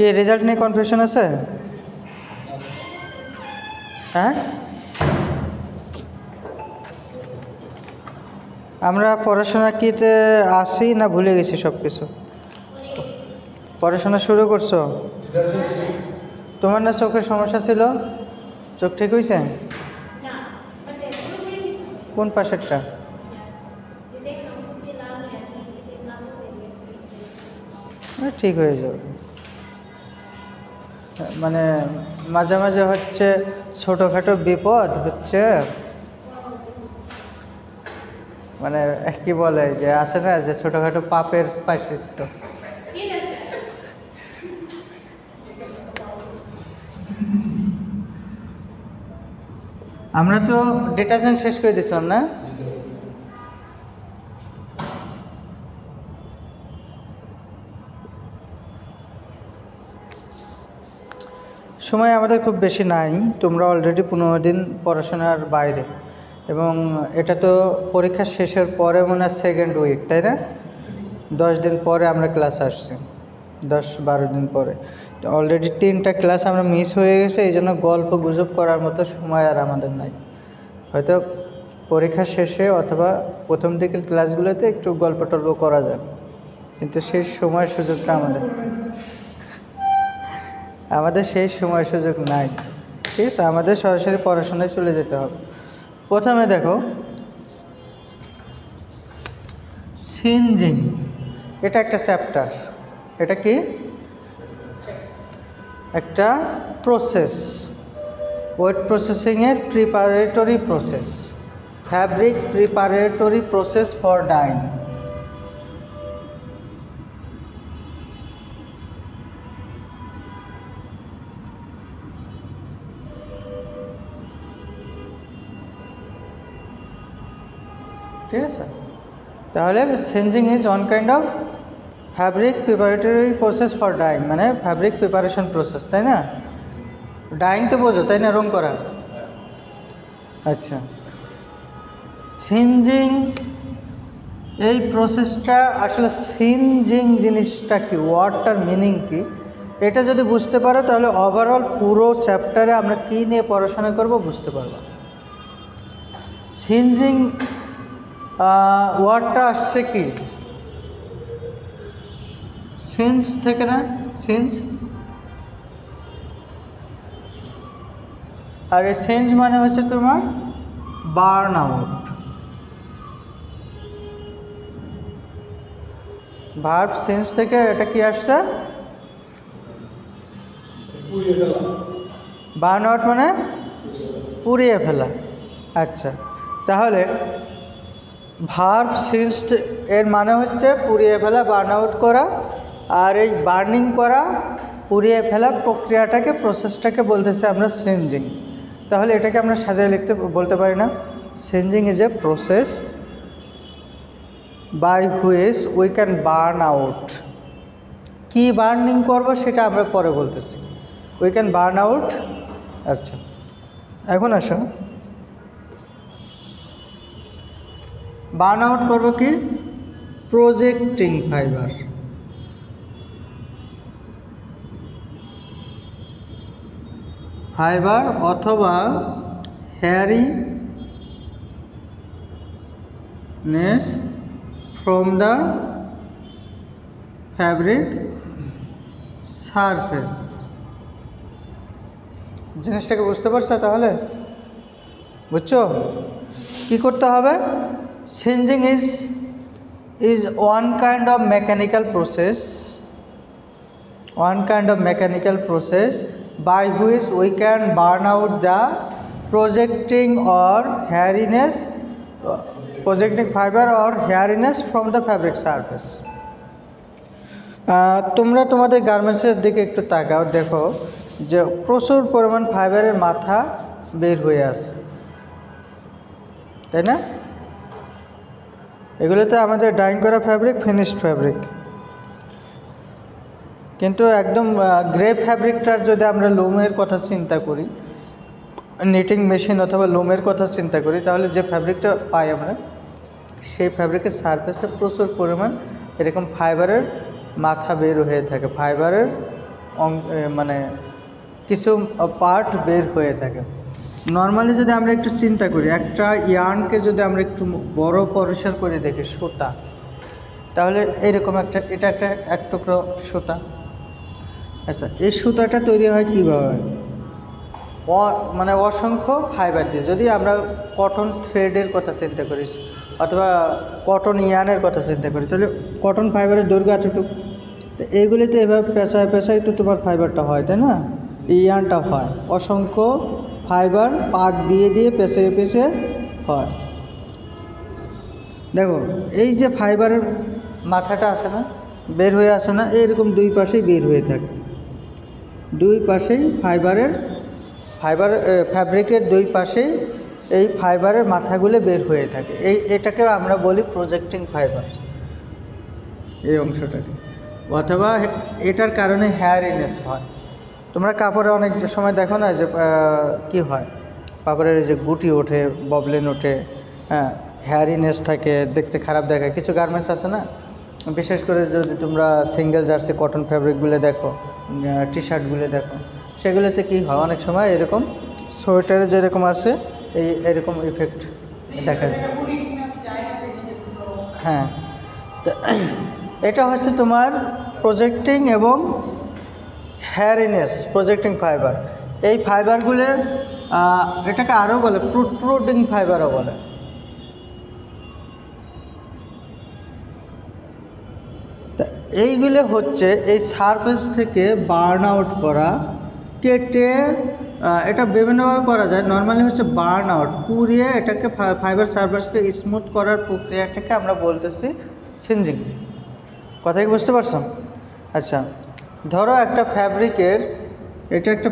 কি রেজাল্ট নিয়ে কনফিউশন আছে? হ্যাঁ, আমরা পড়াশোনা কিতে আসি না ভুলে গেছি সব কিছু? পড়াশোনা শুরু করছো? তোমার না চোখের সমস্যা ছিল? চোখ ঠিক হয়েছে? কোন পাশেরটা? ঠিক হয়ে যাবে। মানে মাঝে মাঝে হচ্ছে ছোটোখাটো বিপদ হচ্ছে, মানে কি বলে যে আছে না যে ছোটোখাটো পাপের প্রায়শ্চিত্ত। আমরা তো ডিটারজেন্ট শেষ করে দিয়েছিলাম না? সময় আমাদের খুব বেশি নাই। তোমরা অলরেডি 15 দিন পড়াশোনার বাইরে, এবং এটা তো পরীক্ষা শেষের পরে মনে হয় সেকেন্ড উইক, তাই না? 10 দিন পরে আমরা ক্লাস আসছি, 10-12 দিন পরে। তো অলরেডি 3টা ক্লাস আমরা মিস হয়ে গেছে, এই জন্য গল্প গুজব করার মতো সময় আর আমাদের নাই। হয়তো পরীক্ষা শেষে অথবা প্রথম দিকের ক্লাসগুলোতে একটু গল্প টল্প করা যায়, কিন্তু সেই সময় সুযোগটা আমাদের সেই সময় সুযোগ নাই। ঠিক আছে, আমাদের সরাসরি পড়াশোনায় চলে যেতে হবে। প্রথমে দেখো সিনজিং, এটা একটা চ্যাপ্টার। এটা কি? একটা প্রসেস, ওয়েট প্রসেসিংয়ের preparatory process, fabric preparatory process for dyeing. ঠিক আছে, তাহলে singeing is one kind of fabric preparatory process for dyeing, মানে ফ্যাব্রিক প্রিপারেশন প্রসেস, তাই না? ডাইং তো বোঝো, তাই না? রং করা। আচ্ছা, সিনজিং এই প্রসেসটা আসলে সিনজিং জিনিসটা কি, ওয়ার্ডটার মিনিং কি, এটা যদি বুঝতে পারো তাহলে ওভারঅল পুরো চ্যাপ্টারে আমরা কী নিয়ে পড়াশোনা করব বুঝতে পারবো। সিনজিং ওয়ার্ডটা আসছে কি সিন্স থেকে, না? সিন্স, আর এই সিন্স মানে হচ্ছে তোমার বার্ন আউট। ভার্ব সিন্স থেকে এটা কি আসছে? বার্ন আউট মানে পুড়িয়ে ফেলা। আচ্ছা, তাহলে ভার্ব সিন্স এর মানে হচ্ছে পুড়িয়ে ফেলা, বার্ন আউট করা। আর এই বার্নিং করা, পুড়িয়ে ফেলা প্রক্রিয়াটাকে, প্রসেসটাকে বলতেছে আমরা সিনজিং। তাহলে এটাকে আমরা সাজিয়ে লিখতে বলতে পারি না, singeing is a process by which we can burn out. কী বার্নিং করবো সেটা আমরা পরে বলতেছি, উই ক্যান বার্ন আউট। আচ্ছা, এখন আসো, বার্ন আউট করবো কি? Projecting fibre. ফাইবার অথবা hairiness from the fabric surface। জিনিসটাকে বুঝতে পারছো? তাহলে বুঝছো কি করতে হবে? সিনজিং is one kind of mechanical process by which we can burn out the projecting fiber or hairiness from the fabric surface। তোমরা তোমাদের গার্মেন্টসের দিকে একটু তাকাও, দেখো যে প্রচুর পরিমাণ ফাইবারের মাথা বের হয়ে আসে, তাই না? এগুলোতে আমাদের ডাইং করা ফ্যাব্রিক, ফিনিশড ফ্যাব্রিক। কিন্তু একদম গ্রে ফ্যাব্রিকটার যদি আমরা লোমের কথা চিন্তা করি, নিটিং মেশিন অথবা লোমের কথা চিন্তা করি, তাহলে যে ফ্যাব্রিকটা পাই আমরা, সেই ফ্যাব্রিকের সারফেসে প্রচুর পরিমাণ এরকম ফাইবারের মাথা বের হয়ে থাকে, ফাইবারের মানে কিছু পার্ট বের হয়ে থাকে। নর্মালি যদি আমরা একটু চিন্তা করি, একটা ইয়ার্নকে যদি আমরা একটু বড় পরিসর করে দেখি সুতা, তাহলে এইরকম এটা একটা এক টুকরো সুতা। আচ্ছা, এই সুতাটা তৈরি হয় কীভাবে? মানে অসংখ্য ফাইবার দিয়ে। যদি আমরা কটন থ্রেডের কথা চিন্তা করি অথবা কটন ইয়ার্নের কথা চিন্তা করি, তাহলে কটন ফাইবারের দৈর্ঘ্য এতটুকু। তো এইগুলিতে এভাবে পেঁচায় পেঁচায় তো তোমার ফাইবারটা হয়, তাই না? ইয়ার্নটা হয় অসংখ্য ফাইবার পাট দিয়ে দিয়ে পেঁচিয়ে পেঁচিয়ে হয়। দেখো এই যে ফাইবারের মাথাটা আসে না, বের হয়ে আসে না, এইরকম দুই পাশেই বের হয়ে থাকে। দুই পাশেই ফ্যাব্রিকের দুই পাশেই এই ফাইবারের মাথাগুলো বের হয়ে থাকে। এটাকে আমরা বলি প্রজেক্টিং ফাইবারস, এই অংশটাকে। অথবা এটার কারণে হেয়ারিনেস হয়। তোমরা কাপড়ে অনেক সময় দেখো না যে কি হয়, কাপড়ের যে গুটি ওঠে, ববলেন ওঠে, হ্যাঁ, হেয়ারিনেস থাকে, দেখতে খারাপ দেখায়। কিছু গার্মেন্টস আছে না, বিশেষ করে যদি তোমরা সিঙ্গেল জার্সি কটন ফ্যাব্রিকগুলো দেখো, টি শার্টগুলো দেখো, সেগুলোতে কী হয় অনেক সময় এরকম সোয়েটারে যেরকম আসে এরকম ইফেক্ট দেখা যায়। হ্যাঁ, তো এটা হচ্ছে তোমার প্রজেক্টিং এবং হেয়ারিনেস প্রজেক্টিং ফাইবার। এই ফাইবারগুলো এটাকে আরও বলে প্রোট্রুডিং ফাইবারও বলে। এইগুলো হচ্ছে এই সারফেস থেকে বার্ন আউট করা, কেটে, এটা বিভিন্নভাবে করা যায়। নর্মালি হচ্ছে বার্ন আউট, পুড়িয়ে এটাকে ফাইবার সারফেসকে স্মুথ করার প্রক্রিয়াটাকে আমরা বলতেছি সিনজিং। কথা কি বুঝতে পারছো? আচ্ছা, ধরো একটা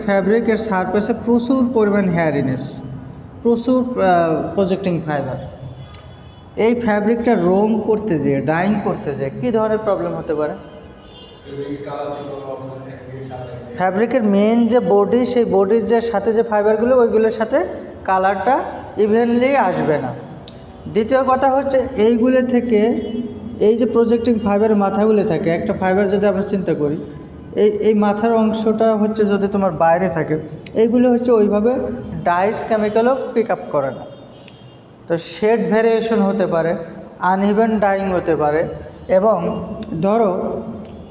ফ্যাব্রিকের সারফেসে প্রচুর পরিমাণ হেয়ারিনেস, প্রচুর প্রজেক্টিং ফাইবার। এই ফ্যাব্রিকটা রং করতে যেয়ে, ডাইং করতে যেয়ে কী ধরনের প্রবলেম হতে পারে? ফ্যাব্রিকের মেন যে বডি, সেই বডির যে সাথে যে ফাইবারগুলো, ওইগুলোর সাথে কালারটা ইভেনলি আসবে না। দ্বিতীয় কথা হচ্ছে এইগুলো থেকে, এই যে প্রজেক্টিং ফাইবারের মাথাগুলো থাকে, একটা ফাইবার যদি আমরা চিন্তা করি, এই মাথার অংশটা হচ্ছে যদি তোমার বাইরে থাকে, এইগুলো হচ্ছে ওইভাবে ডাইস কেমিক্যালও পিক আপ করে না। তো শেড ভ্যারিয়েশন হতে পারে, আনইভেন ডাইং হতে পারে। এবং ধরো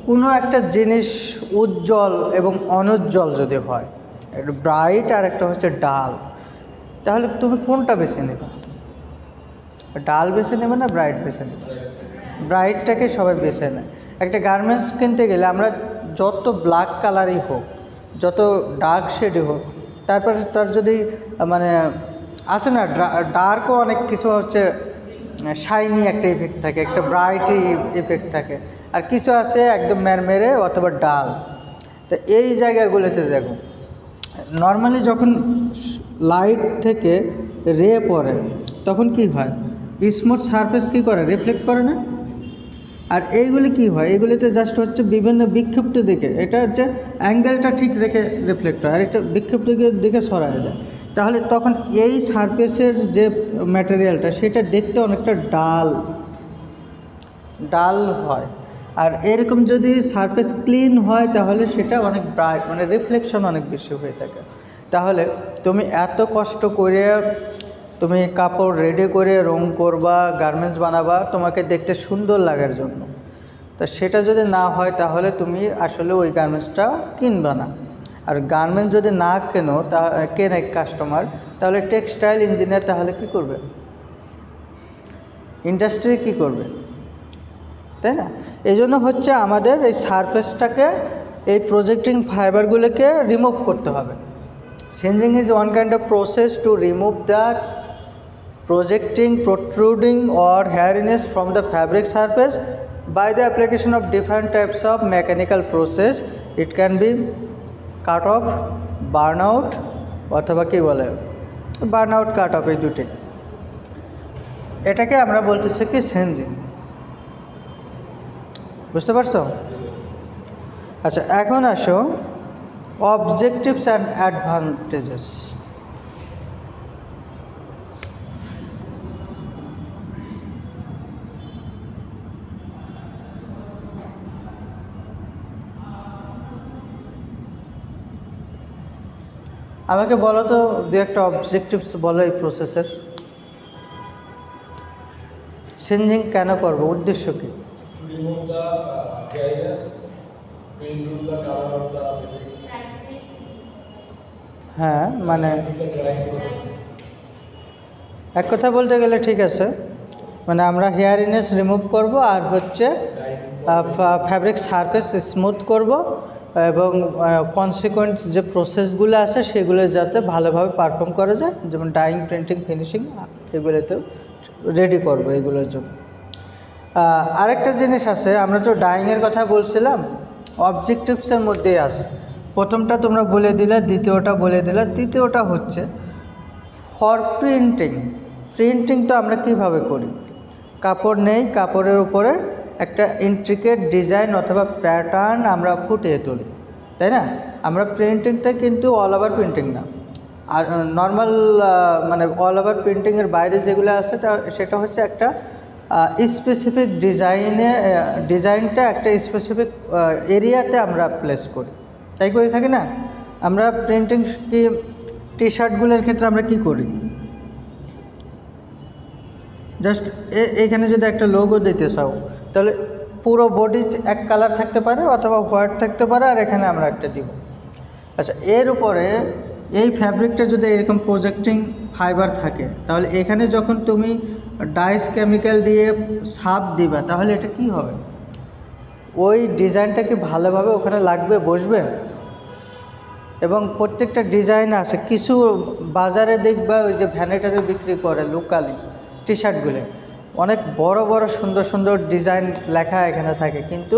কোনো একটা জিনিস উজ্জ্বল এবং অনুজ্জ্বল যদি হয়, একটা ব্রাইট আর একটা হচ্ছে ডাল, তাহলে তুমি কোনটা বেছে নেবে? ডাল বেছে নেবে না ব্রাইট বেছে নেবে? ব্রাইটটাকে সবাই বেছে নেয়। একটা গার্মেন্টস কিনতে গেলে আমরা যত ব্ল্যাক কালারই হোক, যত ডার্ক শেডই হোক, তারপর তার যদি মানে আসে না, ডার্কও অনেক কিছু হচ্ছে শাইনি একটা ইফেক্ট থাকে, একটা ব্রাইট ইফেক্ট থাকে, আর কিছু আছে একদম মেরমেরে অথবা ডাল। তো এই জায়গাগুলোতে দেখো, নর্মালি যখন লাইট থেকে রে পড়ে তখন কি হয়, স্মুথ সারফেস কী করে, রিফ্লেক্ট করে না? আর এইগুলি কি হয়, এগুলিতে জাস্ট হচ্ছে বিভিন্ন বিক্ষিপ্ত দিকে, এটা হচ্ছে অ্যাঙ্গেলটা ঠিক রেখে রিফ্লেক্ট হয়, আর একটা বিক্ষিপ্ত দিকে সরা যায়। তাহলে তখন এই সারফেসের যে ম্যাটেরিয়ালটা, সেটা দেখতে অনেকটা ডাল হয়। আর এরকম যদি সারফেস ক্লিন হয় তাহলে সেটা অনেক ব্রাইট, মানে রিফ্লেকশন অনেক বেশি হয়ে থাকে। তাহলে তুমি এত কষ্ট করে তুমি কাপড় রেডি করে রং করবা, গার্মেন্টস বানাবা তোমাকে দেখতে সুন্দর লাগার জন্য, তা সেটা যদি না হয় তাহলে তুমি আসলে ওই গার্মেন্টসটা কিনবা না। আর গার্মেন্টস যদি না কেনে কাস্টমার, তাহলে টেক্সটাইল ইঞ্জিনিয়ার তাহলে কি করবে? ইন্ডাস্ট্রি কি করবে? তাই না? এই জন্য হচ্ছে আমাদের এই সারফেসটাকে, এই প্রজেক্টিং ফাইবারগুলোকে রিমুভ করতে হবে। Singeing is one kind of process to remove that projecting, protruding or hairiness from the fabric surface by the application of different types of mechanical process. It can be cut off, burn out, অথবা কি বলে burn out, cut off, এই দুটি। এটাকে আমরা বলতেছি কি সিনজিং। বুঝতে পারছো? আচ্ছা, এখন আসো অবজেক্টিভস অ্যান্ড অ্যাডভান্টেজেস। আমাকে বলো তো দু একটা অবজেক্টিভস বলো এই প্রসেসের। সিনজিং কেন করব, উদ্দেশ্য কি? remove the hairiness, to improve the color of the fabric, হ্যাঁ মানে improve the drying process. এক কথা বলতে গেলে ঠিক আছে, মানে আমরা হেয়ারিনেস রিমুভ করব আর হচ্ছে ফ্যাব্রিক সারফেস স্মুথ করব এবং কনসিকুয়েন্ট যে প্রসেসগুলো আছে সেগুলো যাতে ভালোভাবে পারফর্ম করা যায়, যেমন ডাইং, প্রিন্টিং, ফিনিশিং এগুলোতেও রেডি করব এগুলোর জন্য। আরেকটা জিনিস আছে, আমরা তো ডাইংয়ের কথা বলছিলাম, অবজেক্টিভসের মধ্যেই আছে। প্রথমটা তোমরা বলে দিলে, দ্বিতীয়টা বলে দিলে, তৃতীয়টা হচ্ছে ফর প্রিন্টিং। প্রিন্টিং তো আমরা কিভাবে করি, কাপড় নেই, কাপড়ের উপরে একটা ইন্ট্রিকেট ডিজাইন অথবা প্যাটার্ন আমরা ফুটিয়ে তুলি, তাই না? আমরা প্রিন্টিংটা কিন্তু অল ওভার প্রিন্টিং না, আর নর্মাল মানে অল ওভার প্রিন্টিংয়ের বাইরে যেগুলো আছে সেটা হচ্ছে একটা স্পেসিফিক ডিজাইনটা একটা স্পেসিফিক এরিয়াতে আমরা প্লেস করি, তাই করে থাকি না? আমরা প্রিন্টিং কি টি শার্টগুলোর ক্ষেত্রে আমরা কি করি, জাস্ট এখানে যদি একটা লোগো দিতে চাও তাহলে পুরো বডি এক কালার থাকতে পারে অথবা হোয়াইট থাকতে পারে, আর এখানে আমরা একটা দিব। আচ্ছা, এর উপরে এই ফ্যাব্রিকটা যদি এরকম প্রজেক্টিং ফাইবার থাকে, তাহলে এখানে যখন তুমি ডাইস কেমিক্যাল দিয়ে ছাপ দিবা, তাহলে এটা কি হবে, ওই ডিজাইনটা কি ভালোভাবে ওখানে লাগবে, বসবে? এবং প্রত্যেকটা ডিজাইন আছে, কিছু বাজারে দেখবা ওই যে ভ্যানেটারে বিক্রি করে লোকালি টি শার্টগুলো, অনেক বড় বড় সুন্দর সুন্দর ডিজাইন লেখা এখানে থাকে, কিন্তু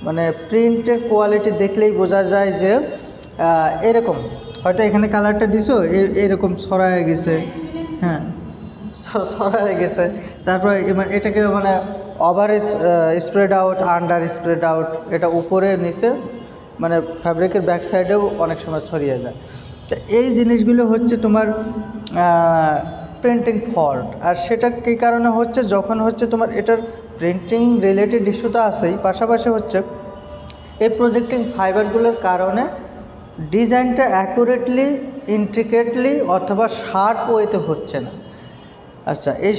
মানে প্রিন্টের কোয়ালিটি দেখলেই বোঝা যায় যে এরকম হয়তো এখানে কালারটা দিছো এরকম ছড়ায় গেছে, হ্যাঁ ছড়ায় গেছে, তারপর এটাকে মানে over spread out, under spread out, এটা উপরে নিচে মানে ফ্যাব্রিকের ব্যাক সাইডেও অনেক সময় ছড়িয়ে যায়। তো এই জিনিসগুলো হচ্ছে তোমার প্রিন্টিং ফল্ট। আর সেটা কী কারণে হচ্ছে, যখন হচ্ছে তোমার এটার প্রিন্টিং রিলেটেড ইস্যু তো আছেই, পাশাপাশি হচ্ছে এই প্রজেক্টিং ফাইবারগুলোর কারণে ডিজাইনটা অ্যাকুরেটলি, ইন্ট্রিকেটলি অথবা শার্প ওয়েতে হচ্ছে না। আচ্ছা, এই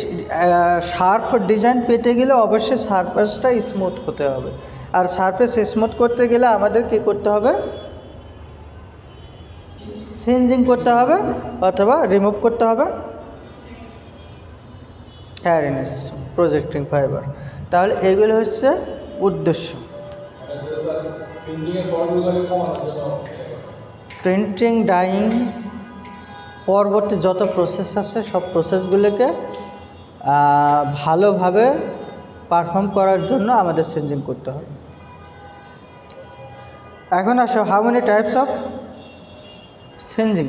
শার্প ডিজাইন পেতে গেলে অবশ্যই সারফেসটা স্মুথ হতে হবে, আর সারফেস স্মুথ করতে গেলে আমাদের কী করতে হবে, সিনজিং করতে হবে অথবা রিমুভ করতে হবে হ্যারিনেস প্রজেক্টিং ফাইবার। তাহলে এগুলো হচ্ছে উদ্দেশ্য। প্রিন্টিং, ডাইং, পরবর্তী যত প্রসেস আছে সব প্রসেসগুলোকে ভালোভাবে পারফর্ম করার জন্য আমাদের সিনজিং করতে হবে। এখন আসো, হাউ মেনি টাইপস অফ সিনজিং?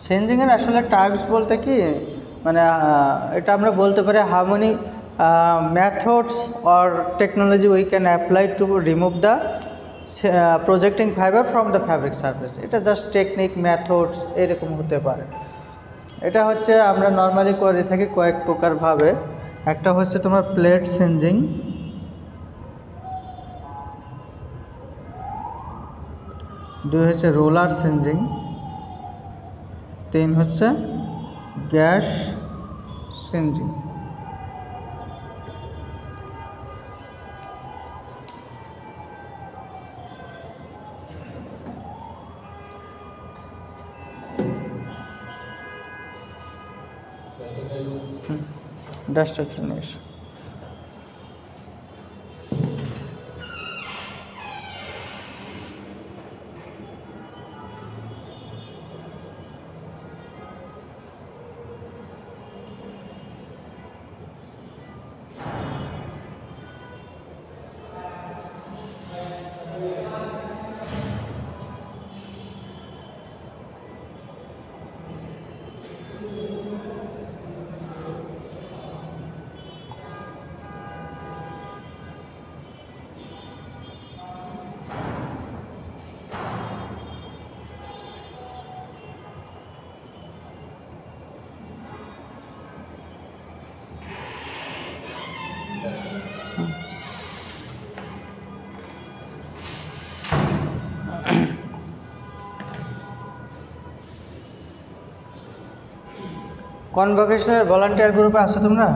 সিনজিংয়ের আসলে টাইপস বলতে কি, মানে এটা আমরা বলতে পারি how many methods or technology we can apply to remove the projecting fibre from the fabric surface. এটা জাস্ট টেকনিক, মেথডস এরকম হতে পারে। এটা হচ্ছে আমরা নর্মালি করে থাকি কয়েক প্রকারভাবে। একটা হচ্ছে তোমার প্লেট সিনজিং, দুই হচ্ছে রোলার সিনজিং, তিন হচ্ছে গ্যাস সিনজিং। ডাস্টারটা নিয়ে এসো। কনভোকেশনের ভলান্টিয়ার গ্রুপে আছো তোমরা?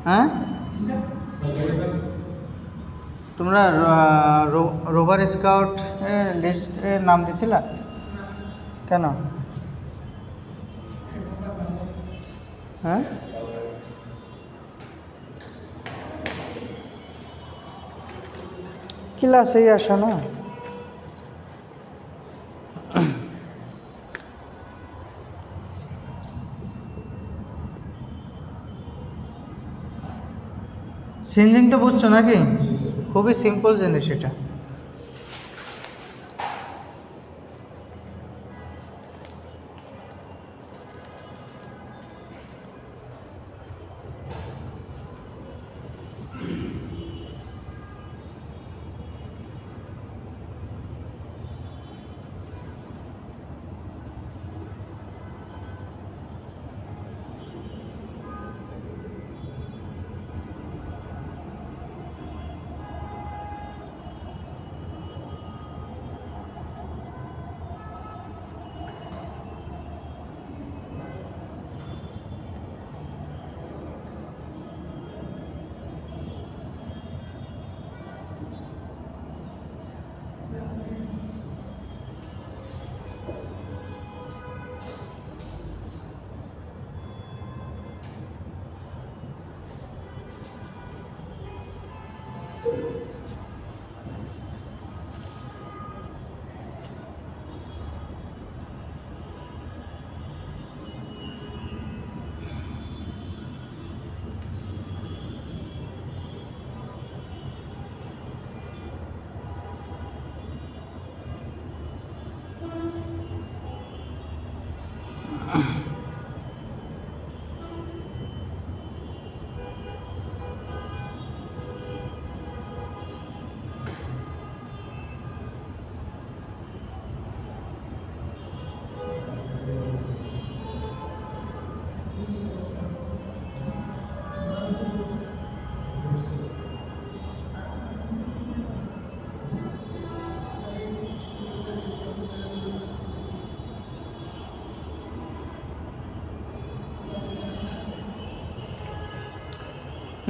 হ্যাঁ, তোমরা রোভার স্কাউট লিস্টে নাম দিছিলা কেন? হ্যাঁ, ক্লাসেই আসো না। সিনজিং তো বুঝছো নাকি? খুবই সিম্পল জিনিস এটা।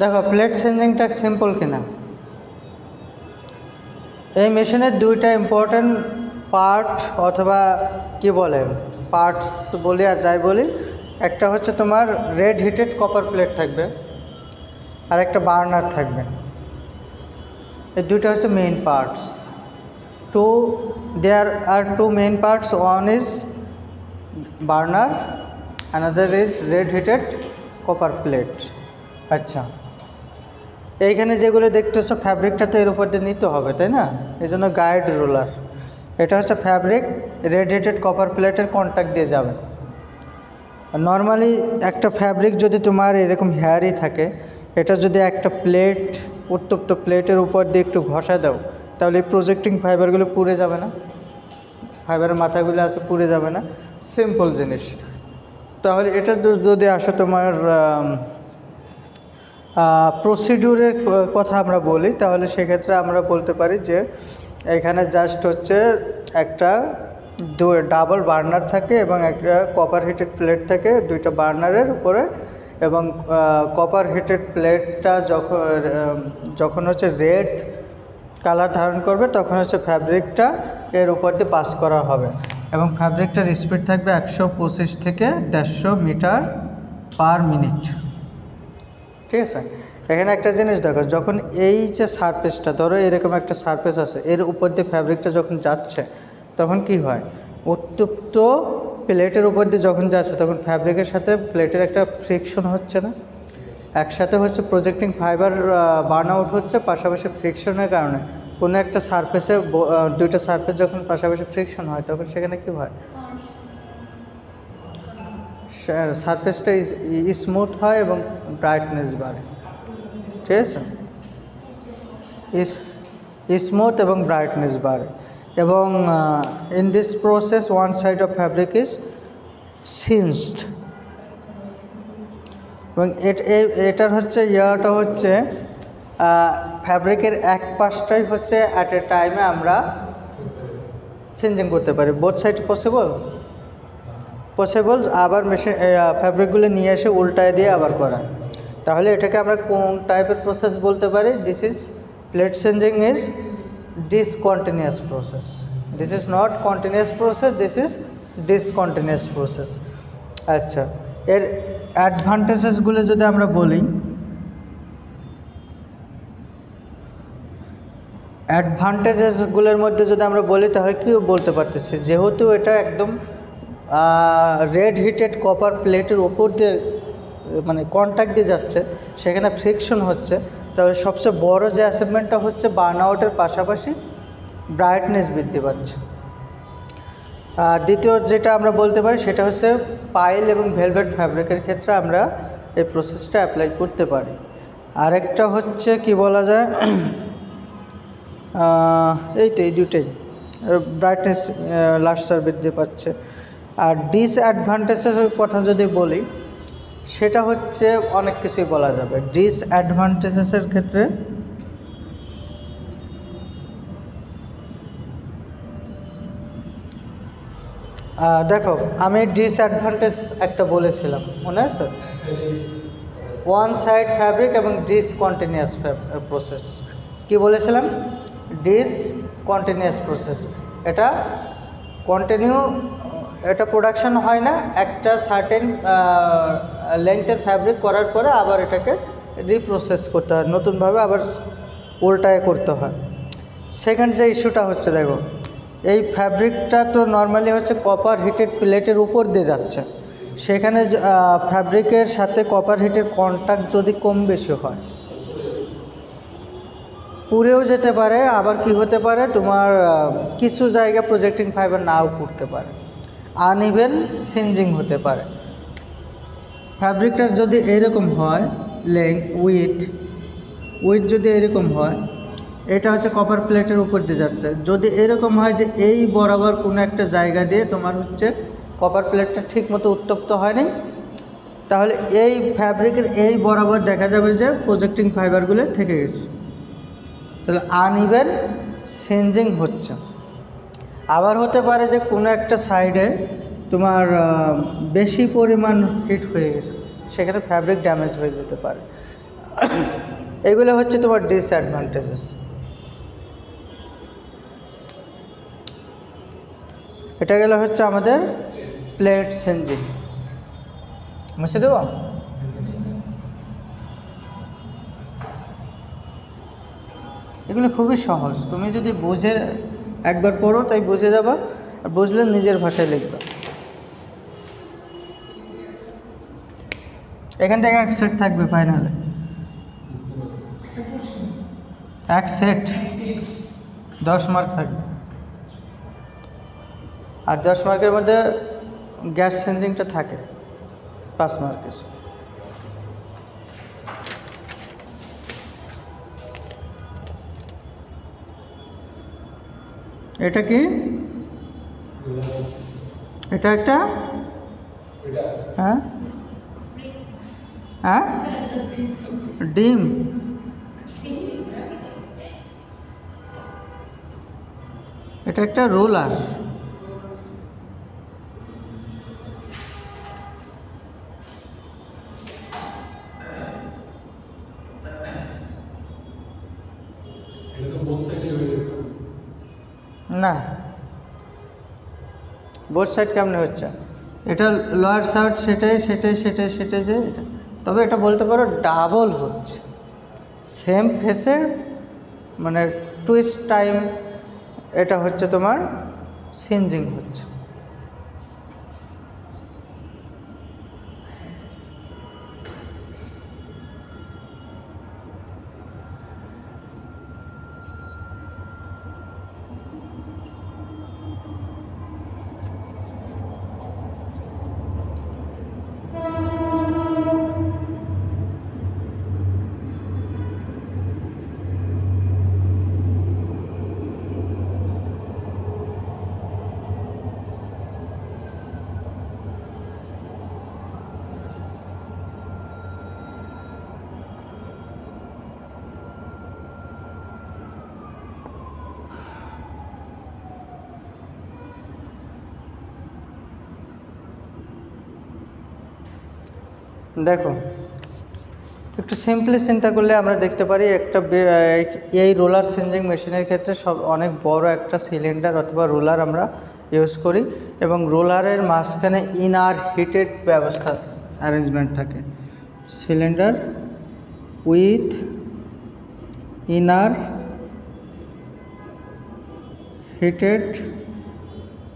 দেখো প্লেট চেঞ্জিংটা সিম্পল কিনা। এই মেশিনের দুইটা ইম্পর্ট্যান্ট পার্ট অথবা কি বলে পার্টস বলি আর যাই বলি, একটা হচ্ছে তোমার রেড হিটেড কপার প্লেট থাকবে আর একটা বার্নার থাকবে। এই দুইটা হচ্ছে main parts. There are two main parts, one is burner, another is red heated copper plate. আচ্ছা, এইখানে যেগুলো দেখতেছো ফ্যাব্রিকটা তো এর উপর দিয়ে নিতে হবে, তাই না? এই জন্য গাইড রোলার। এটা হচ্ছে ফ্যাব্রিক রেড হিটেড কপার প্লেটের কন্ট্যাক্ট দিয়ে যাবে। নর্মালি একটা ফ্যাব্রিক যদি তোমার এরকম হেয়ারই থাকে, এটা যদি একটা প্লেট উত্তপ্ত প্লেটের উপর দিয়ে একটু ঘষা দাও, তাহলে এই প্রজেক্টিং ফাইবারগুলো পুড়ে যাবে না? ফাইবারের মাথাগুলো আছে, পুড়ে যাবে না? সিম্পল জিনিস। তাহলে এটা যদি আসো তোমার প্রসিডিউরের কথা আমরা বলি, তাহলে সেক্ষেত্রে আমরা বলতে পারি যে এখানে জাস্ট হচ্ছে একটা ডাবল বার্নার থাকে এবং একটা কপার হিটেড প্লেট থাকে দুইটা বার্নারের উপরে, এবং কপার হিটেড প্লেটটা যখন হচ্ছে রেড কালার ধারণ করবে তখন হচ্ছে ফ্যাব্রিকটা এর উপর দিয়ে পাস করা হবে, এবং ফ্যাব্রিকটার স্পিড থাকবে 125 থেকে 150 মিটার পার মিনিট। ঠিক আছে? এখানে একটা জিনিস দেখো, যখন এই যে সারফেসটা, ধরো এরকম একটা সারফেস আছে, এর উপর দিয়ে ফ্যাব্রিকটা যখন যাচ্ছে তখন কি হয়, উত্তপ্ত প্লেটের উপর দিয়ে যখন যাচ্ছে তখন ফ্যাব্রিকের সাথে প্লেটের একটা ফ্রিকশন হচ্ছে না? একসাথে হচ্ছে প্রজেক্টিং ফাইবার বার্ন আউট হচ্ছে, পাশাপাশি ফ্রিকশনের কারণে কোনো একটা সারফেসে দুইটা সারফেস যখন পাশাপাশি ফ্রিকশন হয় তখন সেখানে কী হয়, সারফেসটা স্মুথ হয় এবং ব্রাইটনেস বাড়ে। ঠিক আছে? স্মুথ এবং ব্রাইটনেস বাড়ে, এবং in this process one side of fabric is singed, এবং এটার হচ্ছে ইয়াটা হচ্ছে ফ্যাব্রিকের এক পাশটাই হচ্ছে অ্যাট এ টাইমে আমরা সিঞ্জিং করতে পারি। Both side possible? পসিবল। আবার মেশিন ফ্যাব্রিকগুলো নিয়ে এসে উল্টায় দিয়ে আবার করা। তাহলে এটাকে আমরা কোন টাইপের প্রসেস বলতে পারি? This is plate changing is discontinuous process. This is not continuous process, this is discontinuous process. আচ্ছা, এর অ্যাডভান্টেজেসগুলো যদি আমরা বলি, অ্যাডভান্টেজেসগুলোর মধ্যে যদি আমরা বলি তাহলে কী বলতে পারতেছি? যেহেতু এটা একদম রেড হিটেড কপার প্লেটের ওপর দিয়ে মানে কন্ট্যাক্ট দিয়ে যাচ্ছে, সেখানে ফ্রিকশন হচ্ছে, তাহলে সবচেয়ে বড় যে অ্যাচিভমেন্টটা হচ্ছে বার্ন আউটের পাশাপাশি ব্রাইটনেস বৃদ্ধি পাচ্ছে। দ্বিতীয় যেটা আমরা বলতে পারি সেটা হচ্ছে পাইল এবং ভেলভেট ফ্যাব্রিকের ক্ষেত্রে আমরা এই প্রসেসটা অ্যাপ্লাই করতে পারি। আরেকটা হচ্ছে কি বলা যায়, এই দুটোই ব্রাইটনেস লাস্টার বৃদ্ধি পাচ্ছে। আর ডিসঅ্যাডভান্টেজের কথা যদি বলি, সেটা হচ্ছে অনেক কিছুই বলা যাবে। ডিসঅ্যাডভান্টেজেসের ক্ষেত্রে দেখো, আমি ডিসঅ্যাডভান্টেজ একটা বলেছিলাম, মনে আছে? ওয়ান সাইড ফ্যাব্রিক এবং ডিসকন্টিনিউয়াস প্রসেস। কি বলেছিলাম? Discontinuous process. এটা কন্টিনিউ, এটা প্রোডাকশন হয় না, একটা সার্টেন লেংথের ফ্যাব্রিক করার পরে আবার এটাকে রিপ্রসেস করতে হয়, নতুনভাবে আবার উল্টায় করতে হয়। সেকেন্ড যে ইস্যুটা হচ্ছে, দেখো এই ফ্যাব্রিকটা তো নর্মালি হচ্ছে কপার হিটেড প্লেটের উপর দিয়ে যাচ্ছে, সেখানে ফ্যাব্রিকের সাথে কপার হিটের কন্ট্যাক্ট যদি কম বেশি হয়, পুড়েও যেতে পারে। আবার কি হতে পারে, তোমার কিছু জায়গা প্রজেক্টিং ফাইবার নাও পুড়তে পারে, আনইভেন সিঞ্জিং হতে পারে। ফ্যাব্রিকটা যদি এরকম হয়, লেংথ উইথ যদি এরকম হয়, এটা হচ্ছে কপার প্লেটের উপর দিয়ে যাচ্ছে, যদি এরকম হয় যে এই বরাবর কোনো একটা জায়গা দিয়ে তোমার হচ্ছে কপার প্লেটটা ঠিক মতো উত্তপ্ত হয়নি, তাহলে এই ফ্যাব্রিকের এই বরাবর দেখা যাবে যে প্রজেক্টিং ফাইবারগুলো থেকে গেছে, তাহলে আনইভেন সিঞ্জিং হচ্ছে। আবার হতে পারে যে কোনো একটা সাইডে তোমার বেশি পরিমাণ হিট হয়ে গেছে, সেখানে ফ্যাব্রিক ড্যামেজ হয়ে যেতে পারে। এগুলো হচ্ছে তোমার ডিসঅ্যাডভান্টেজেস। এটা গেলে হচ্ছে আমাদের প্লেট চেঞ্জিং। মুছে দেব? এগুলো খুবই সহজ, তুমি যদি বুঝে একবার পড়ো তাই বুঝে যাবা, আর বুঝলে নিজের ভাষায় লিখবা। এখান থেকে এক সেট থাকবে ফাইনালে, এক সেট 10 মার্ক থাকবে, আর 10 মার্কের মধ্যে গ্যাস চেঞ্জিংটা থাকে 5 মার্কের। এটা কি? এটা একটা হ্যাঁ হ্যাঁ ডিম। এটা একটা রোলার। না, বোথ সাইড কেমনে হচ্ছে? এটা লোয়ার সাইড, সেটাই যে এটা, তবে এটা বলতে পারো ডাবল হচ্ছে, সেম ফেসে মানে টুইস্ট টাইম এটা হচ্ছে তোমার সিঞ্জিং হচ্ছে। দেখো একটু সিম্পলি চিন্তা করলে আমরা দেখতে পারি এই রোলার চেঞ্জিং মেশিনের ক্ষেত্রে অনেক বড় একটা সিলিন্ডার অথবা রোলার আমরা ইউজ করি এবং রোলারের মাঝখানে ইনার হিটেড ব্যবস্থা অ্যারেঞ্জমেন্ট থাকে। Cylinder with inner heated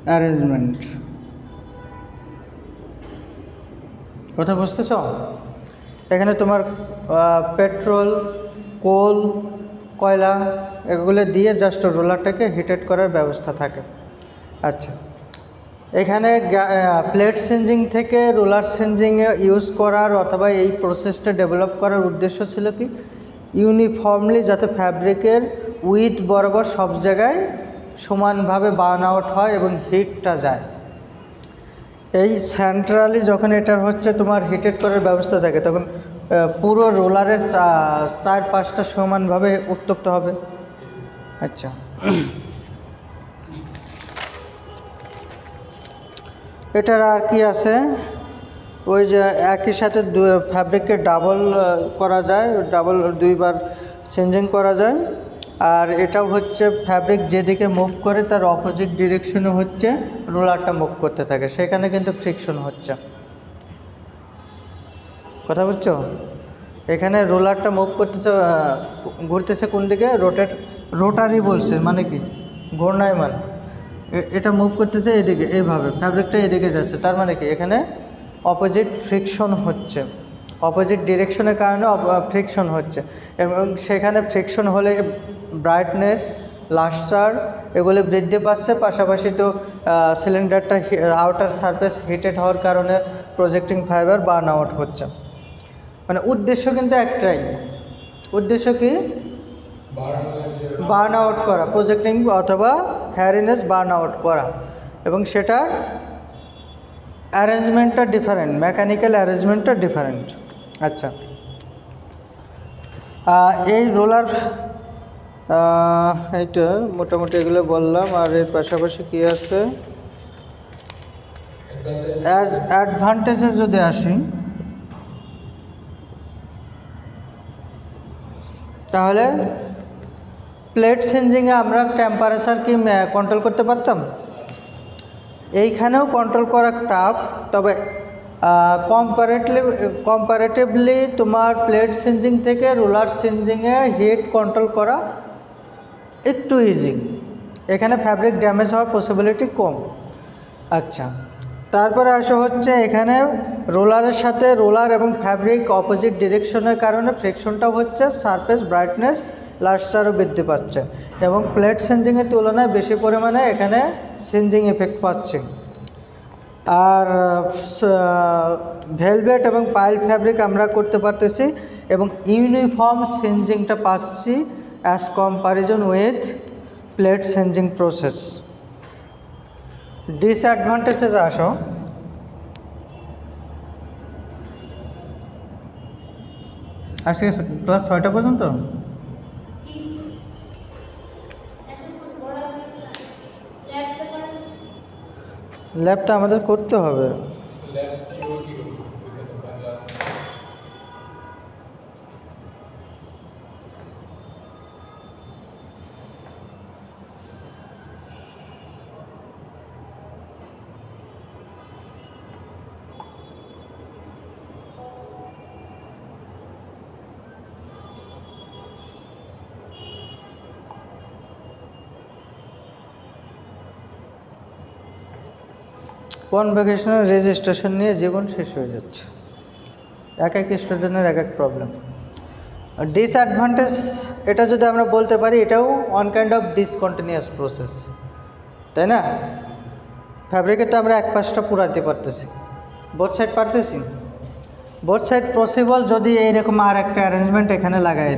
arrangement. কথা বুঝতেছ? এখানে তোমার পেট্রোল, কোল, কয়লা এগুলো দিয়ে জাস্ট রোলারটাকে হিটেড করার ব্যবস্থা থাকে। আচ্ছা, এখানে প্লেট চেঞ্জিং থেকে রোলার চেঞ্জিংয়ে ইউজ করার অথবা এই প্রসেসটা ডেভেলপ করার উদ্দেশ্য ছিল কি, ইউনিফর্মলি যাতে ফ্যাব্রিকের উইথ বরাবর সব জায়গায় সমানভাবে বার্ন আউট হয় এবং হিটটা যায়। এই সেন্ট্রালি যখন এটার হচ্ছে তোমার হিটেড করার ব্যবস্থা থাকে তখন পুরো রোলারের 4-5টা সমানভাবে উত্তপ্ত হবে। আচ্ছা, এটার আর কি আছে, ওই যে একই সাথে ফ্যাব্রিককে ডাবল করা যায়, ডাবল 2বার চেঞ্জিং করা যায়। আর এটাও হচ্ছে ফ্যাব্রিক যেদিকে মুভ করে তার অপোজিট ডিরেকশনে হচ্ছে রোলারটা মুভ করতে থাকে, সেখানে কিন্তু ফ্রিকশন হচ্ছে। কথা বুঝছো? এখানে রোলারটা মুভ করতেছে, ঘুরতেছে কোন দিকে, রোটারি বলছে মানে কি ঘূর্ণায়মান। এটা মুভ করতেছে এদিকে, এইভাবে ফ্যাব্রিকটা এদিকে যাচ্ছে, তার মানে কি এখানে অপোজিট ফ্রিকশন হচ্ছে, অপোজিট ডিরেকশনের কারণে ফ্রিকশন হচ্ছে। এবং সেখানে ফ্রিকশন হলে ব্রাইটনেস, লাস্টার এগুলো বৃদ্ধি পাচ্ছে। পাশাপাশি তো সিলিন্ডারটা আউটার সারফেস হিটেড হওয়ার কারণে প্রজেক্টিং ফাইবার বার্ন আউট হচ্ছে। মানে উদ্দেশ্য কিন্তু একটাই, উদ্দেশ্য কি, বার্ন আউট করা, প্রজেক্টিং অথবা হ্যারিনেস বার্ন আউট করা। এবং সেটার অ্যারেঞ্জমেন্টটা ডিফারেন্ট, মেকানিক্যাল অ্যারেঞ্জমেন্টটা ডিফারেন্ট। আচ্ছা, এই রোলার এইটা মোটামুটি এগুলো বললাম। আর এর পাশাপাশি কী আছে, অ্যাডভান্টেজে যদি আসি তাহলে প্লেট চেঞ্জিংয়ে আমরা টেম্পারেচার কি কন্ট্রোল করতে পারতাম, এইখানেও কন্ট্রোল করা টাফ। তবে কম্পারেটিভলি তোমার প্লেট চেঞ্জিং থেকে রোলার চেঞ্জিংয়ে হিট কন্ট্রোল করা একটু ইজি, এখানে ফ্যাব্রিক ড্যামেজ হওয়ার পসিবিলিটি কম। আচ্ছা, তারপরে আসা হচ্ছে এখানে রোলারের সাথে রোলার এবং ফ্যাব্রিক অপোজিট ডিরেকশনের কারণে ফ্রিকশনটাও হচ্ছে, সারফেস ব্রাইটনেস, লাস্টারও বৃদ্ধি পাচ্ছে এবং প্লেট চেঞ্জিংয়ের তুলনায় বেশি পরিমাণে এখানে চেঞ্জিং এফেক্ট পাচ্ছে। আর ভেলভেট এবং পাইল ফ্যাব্রিক আমরা করতে পারতেছি এবং ইউনিফর্ম চেঞ্জিংটা পাচ্ছি as comparison with plate changing process. Disadvantages আসো, আজকে ক্লাস 6টা পর্যন্ত। ল্যাবটা আমাদের করতে হবে। কনভোকেশনাল রেজিস্ট্রেশন নিয়ে জীবন শেষ হয়ে যাচ্ছে, এক এক স্টুডেন্টের এক এক প্রবলেম। ডিসঅ্যাডভান্টেজ এটা যদি আমরা বলতে পারি, এটাও one kind of discontinuous process, তাই না? ফ্যাব্রিকে তো আমরা এক পাশটা পুরাতে পারতেছি, বোথ সাইড পারতেছি, বোথ সাইড পসিবল। যদি এইরকম আর একটা অ্যারেঞ্জমেন্ট এখানে লাগাই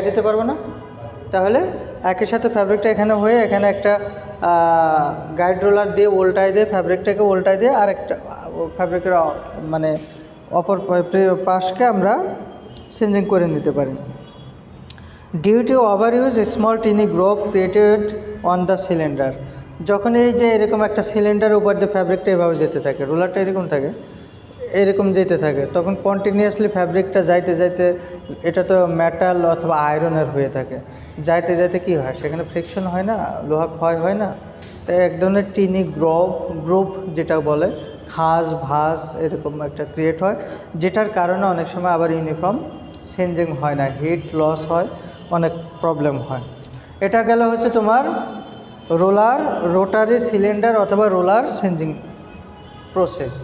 দিতে পারবো না, তাহলে একই সাথে ফ্যাব্রিকটা এখানে হয়ে এখানে একটা গাইড রোলার দিয়ে উল্টাই দিয়ে ফ্যাব্রিকটাকে উল্টাই দিয়ে আর একটা ফ্যাব্রিকের মানে অপর পাশকে আমরা চেঞ্জিং করে নিতে পারি। Due to over use small tiny groove created on the cylinder. যখন এই যে এরকম একটা সিলিন্ডারের উপর দিয়ে ফ্যাব্রিকটা এভাবে যেতে থাকে, রোলারটা এরকম থাকে, এরকম যেতে থাকে, তখন কন্টিনিউয়াসলি ফ্যাব্রিকটা যাইতে যাইতে, এটা তো মেটাল অথবা আয়রনের হয়ে থাকে, যাইতে যাইতে কী হয়, সেখানে ফ্রিকশন হয় না, লোহা ক্ষয় হয় না, তাই এক ধরনের টিনি গ্রুপ যেটা বলে খাস ভাস এরকম একটা ক্রিয়েট হয়, যেটার কারণে অনেক সময় আবার ইউনিফর্ম চেঞ্জিং হয় না, হিট লস হয়, অনেক প্রবলেম হয়। এটা গেল হচ্ছে তোমার রোটারি সিলিন্ডার অথবা রোলার চেঞ্জিং প্রসেস।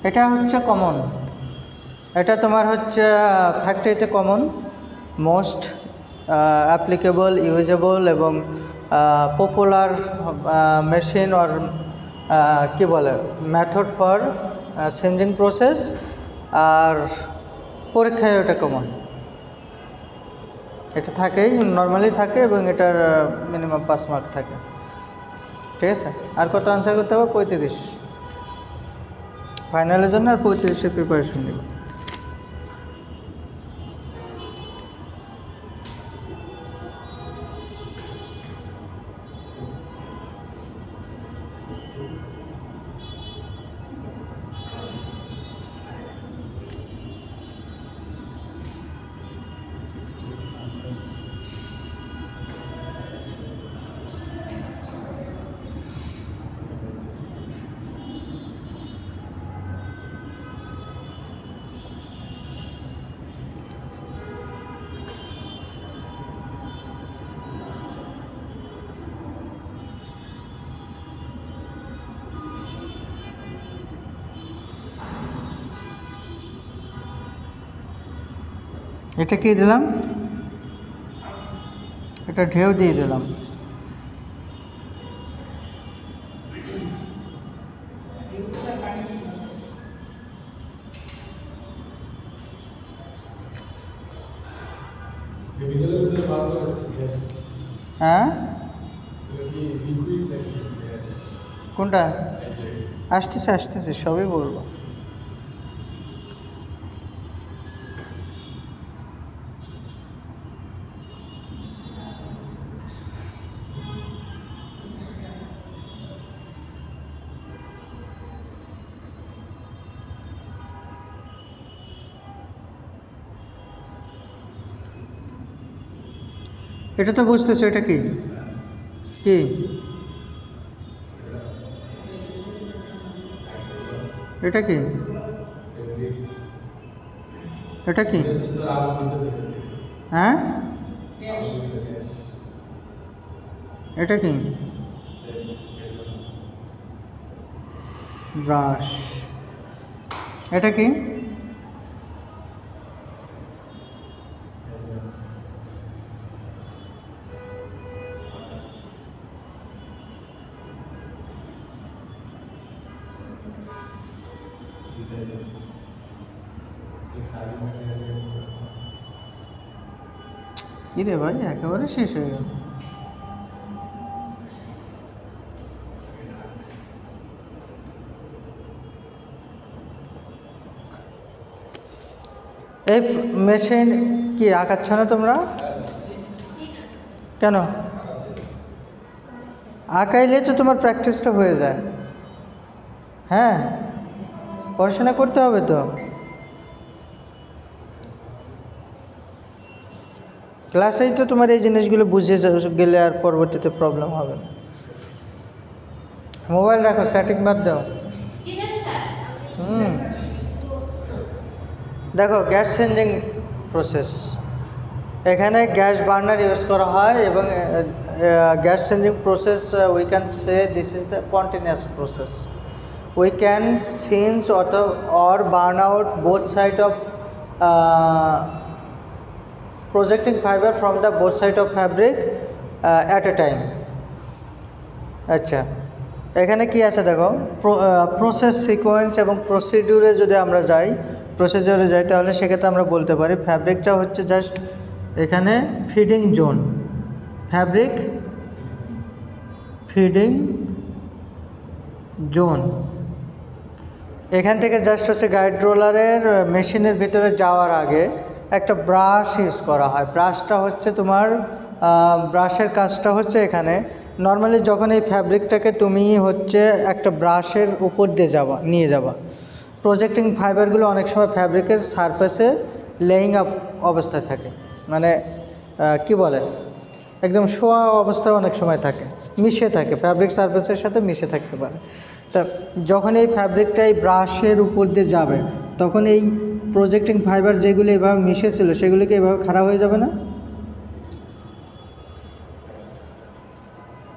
এটা হচ্ছে কমন, এটা তোমার হচ্ছে ফ্যাক্টরিতে কমন, মোস্ট অ্যাপ্লিকেবল, ইউজেবল এবং পপুলার মেশিন অর কী বলে মেথড ফর চেঞ্জিং প্রসেস, আর পরীক্ষায় ওটা কমন, এটা থাকেই, নর্মালি থাকে এবং এটার মিনিমাম 5 মার্ক থাকে। ঠিক আছে, আর কত আনসার করতে হবে? 35 ফাইনালের জন্য, আর 35-এর প্রিপারেশন নেব। এটা কি দিলাম? এটা ঢেউ দিয়ে দিলাম। হ্যাঁ, কোনটা? আসতেছে সবই বলবো। এটা তো বুঝতেছো, এটা কি কি এটা কি এটা কি? হ্যাঁ, এটা কি? ব্রাশ। এটা কি? কি রে ভাই, একেবারে শেষ হয়ে গেল। এই মেশিন কি আঁকাচ্ছ না তোমরা? কেন? আঁকাইলে তো তোমার প্র্যাকটিসটা হয়ে যায়। হ্যাঁ, পড়াশোনা করতে হবে তো। ক্লাসেই তো তোমার এই জিনিসগুলো বুঝে গেলে আর পরবর্তীতে প্রবলেম হবে না। মোবাইল রাখো, স্ট্যাটিক বাদ দাও। দেখো, গ্যাস চেঞ্জিং প্রসেস, এখানে গ্যাস বার্নার ইউজ করা হয় এবং gas changing process we can say this is the continuous process. We can change or burn out both side of projecting fiber from the both side of fabric at a time. আচ্ছা, এখানে কি আছে দেখো, process sequence এবং প্রসিডিউরে যদি আমরা যাই, প্রসিজারে যাই, তাহলে সেক্ষেত্রে আমরা বলতে পারি ফ্যাব্রিকটা হচ্ছে জাস্ট এখানে feeding zone, fabric feeding zone. এখান থেকে জাস্ট হচ্ছে গাইড রোলারের মেশিনের ভিতরে যাওয়ার আগে একটা ব্রাশ ইউজ করা হয়। ব্রাশটা হচ্ছে তোমার ব্রাশের কাজটা হচ্ছে এখানে নর্মালি যখন এই ফ্যাব্রিকটাকে তুমি হচ্ছে একটা ব্রাশের উপর দিয়ে নিয়ে যাবা, প্রজেক্টিং ফাইবারগুলো অনেক সময় ফ্যাব্রিকের সারফেসে লেইং আপ অবস্থায় থাকে, মানে কি বলে একদম শোয়া অবস্থায় অনেক সময় থাকে, মিশে থাকে, ফ্যাব্রিক সারফেসের সাথে মিশে থাকতে পারে। তা যখন এই ফ্যাব্রিকটা এই ব্রাশের উপর দিয়ে যাবে তখন এই প্রজেক্টিং ফাইবার যেগুলো এভাবে মিশেছিল সেগুলিকে এভাবে খারাপ হয়ে যাবে না?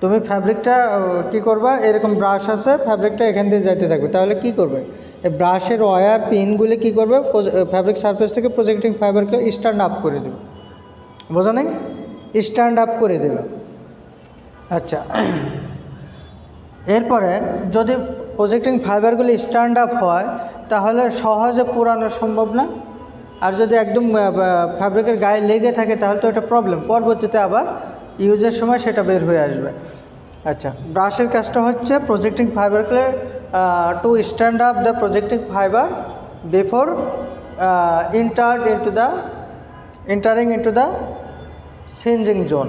তুমি ফ্যাব্রিকটা কি করবা, এরকম ব্রাশ আছে, ফ্যাব্রিকটা এখান দিয়ে যাইতে থাকবে, তাহলে কি করবে এই ব্রাশের ওয়্যার পিনগুলি কি করবে, ফ্যাব্রিক সারফেস থেকে প্রজেক্টিং ফাইবারকে স্ট্যান্ড আপ করে দেবে, বোঝো নাই? স্ট্যান্ড আপ করে দেবে। আচ্ছা, এরপরে যদি প্রজেক্টিং ফাইবারগুলি স্ট্যান্ড আপ হয় তাহলে সহজে পুরানো সম্ভব না, আর যদি একদম ফ্যাব্রিকের গায়ে লেগে থাকে তাহলে তো এটা প্রবলেম, পরবর্তীতে আবার ইউজের সময় সেটা বের হয়ে আসবে। আচ্ছা, ব্রাশের কাজটা হচ্ছে প্রজেক্টিং ফাইবারকে to stand up the projecting fibre before entering into the singeing zone,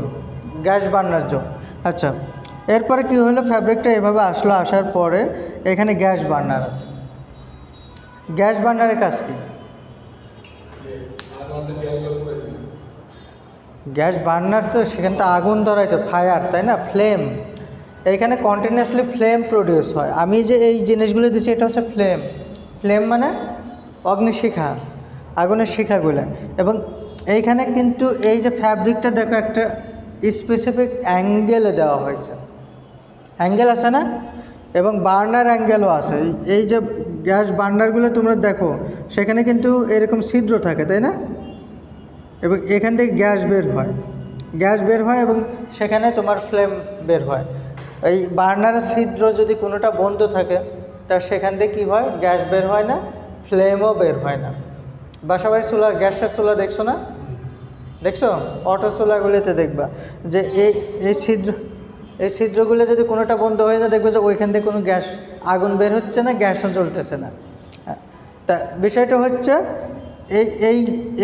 gas burner zone. আচ্ছা, এরপরে কি হলো, ফ্যাব্রিকটা এভাবে আসার পরে এখানে গ্যাস বার্নার আছে। গ্যাস বার্নারের কাজ কি? গ্যাস বার্নার তো সেখানে তো আগুন ধরাইতো, ফায়ার, তাই না, ফ্লেম। এইখানে কন্টিনিউয়াসলি ফ্লেম প্রডিউস হয়। আমি যে এই জিনিসগুলো দিচ্ছি এটা হচ্ছে ফ্লেম। ফ্লেম মানে অগ্নিশিখা, আগুনের শিখাগুলো। এবং এইখানে কিন্তু এই যে ফ্যাব্রিকটা দেখো একটা স্পেসিফিক অ্যাঙ্গেলে দেওয়া হয়েছে, অ্যাঙ্গেল আছে না, এবং বার্নার অ্যাঙ্গেলও আছে। এই যে গ্যাস বার্নারগুলো তোমরা দেখো সেখানে কিন্তু এরকম ছিদ্র থাকে, তাই না, এবং এখান থেকে গ্যাস বের হয় এবং সেখানে তোমার ফ্লেম বের হয়। এই বার্নারের ছিদ্র যদি কোনোটা বন্ধ থাকে তা সেখান থেকে কী হয়, গ্যাস বের হয় না, ফ্লেমও বের হয় না। বাসাবাড়ির চুলা, গ্যাসের চুলা দেখছো না, দেখছো অটো চুলাগুলিতে দেখবা যে এই ছিদ্রগুলো যদি কোনোটা বন্ধ হয়ে যায় দেখবে যে ওইখান থেকে কোনো গ্যাস, আগুন বের হচ্ছে না, গ্যাসও জ্বলতেছে না। তা বিষয়টা হচ্ছে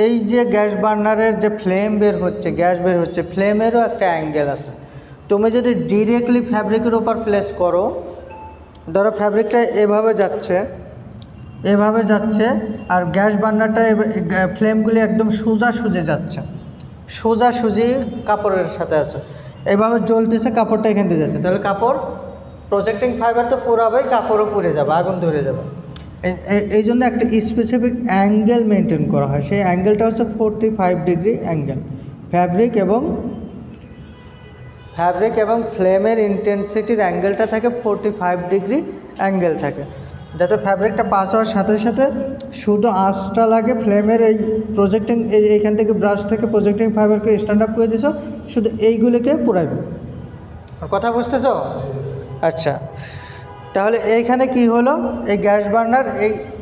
এই যে গ্যাস বার্নারের যে ফ্লেম বের হচ্ছে, গ্যাস বের হচ্ছে, ফ্লেমেরও একটা অ্যাঙ্গেল আছে। তুমি যদি ডিরেক্টলি ফ্যাব্রিকের উপর প্লেস করো, ধরো ফ্যাব্রিকটা এভাবে যাচ্ছে আর গ্যাস বার্নারটা ফ্লেমগুলি একদম সোজাসুজি যাচ্ছে, সোজাসুজি কাপড়ের সাথে আছে, এভাবে জ্বলতেছে, কাপড়টা এখান থেকে যাচ্ছে, তাহলে কাপড় প্রজেক্টিং ফাইবার তো পুরাবেই, কাপড়ও পুড়ে যাবে, আগুন ধরে যাবে। এই জন্য একটা স্পেসিফিক অ্যাঙ্গেল মেনটেন করা হয়, সেই অ্যাঙ্গেলটা হচ্ছে 45 ডিগ্রি অ্যাঙ্গেল। ফ্যাব্রিক এবং ফ্লেমের ইন্টেন্সিটির অ্যাঙ্গেলটা থাকে 45 ডিগ্রি অ্যাঙ্গেল থাকে, যাতে ফ্যাব্রিকটা পাস হওয়ার সাথে সাথে শুধু আঁচটা লাগে ফ্লেমের এই প্রজেক্টিং, এইখান থেকে ব্রাশ থেকে প্রজেক্টিং ফাইবারকে স্ট্যান্ড আপ করে দিছো, শুধু এইগুলোকে পুরাইবে। কথা বুঝতেছো? আচ্ছা, তাহলে এইখানে কি হলো, এই গ্যাস বার্নার